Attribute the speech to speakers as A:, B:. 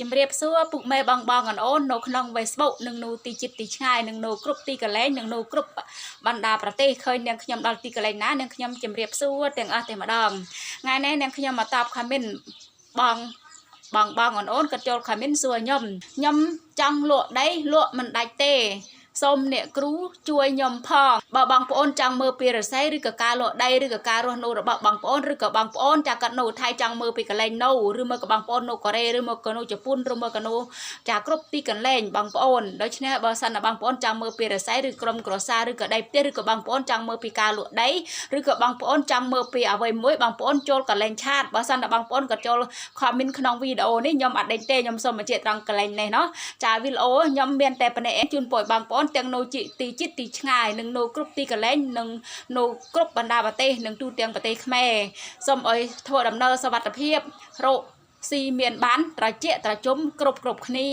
A: ជំរាបសួរពុកម៉ែបងបងអូននៅក្នុង Facebook នឹងនៅទីចិត្តទីឆ្ងាយនឹងនៅគ្រប់ទីកន្លែងនឹងនៅគ្រប់បណ្ដាប្រទេសឃើញនាងខ្ញុំដល់ទីកន្លែងណានាងខ្ញុំជំរាបសួរទាំងអស់តែម្ដងថ្ងៃនេះនាងខ្ញុំមកតបខមមិនបងអូនក៏ចូលខមមិនសួរខ្ញុំចង់លក់ដីលក់មិនដាច់ទេសូមអ្នកគ្រូជួយខ្ញុំផងបើបងប្អូនចង់មើលពីរស័យឬក៏ការលក់ដីឬក៏ការរស់នៅរបស់បងប្អូនឬក៏បងប្អូនចាកាត់នៅថៃចង់មើលពីកន្លែងនៅឬមកក៏បងប្អូននៅកូរ៉េឬមកក៏នៅជប៉ុនឬមកក៏នៅចាគ្រប់ទីកន្លែងបងប្អូនដូច្នេះបើសិនណាបងប្អូនចង់មើលពីរស័យឬក្រុមគ្រួសារឬក៏ដីផ្ទះឬក៏បងប្អូនចង់មើលពីការលក់ដីឬក៏បងប្អូនចង់មើលពីអ្វីមួយបងប្អូនចូលកន្លែងឆាតបើសិនណាបងប្អូនក៏ចូលខមមិនក្នុងវីដេអូនេះខ្ញុំអត់ដេញទេខ្ញុំសូមបញ្ជាក់ត្រង់កន្លែងនេះចាវីដេអូខ្ញុំមានតែប៉ុណ្ណេះជូនពួកបងប្អូនទាំងនៅទីចិត្តទីឆ្ងាយនឹងនៅគ្រប់ទីកន្លែងនឹងនៅគ្រប់បណ្ដាប្រទេសនឹងទូទាំងប្រទេសខ្មែរសូមឲ្យធ្វើដំណើរសុវត្ថិភាពរកស៊ីមានបានត្រជាក់ត្រជុំគ្រប់គ្នា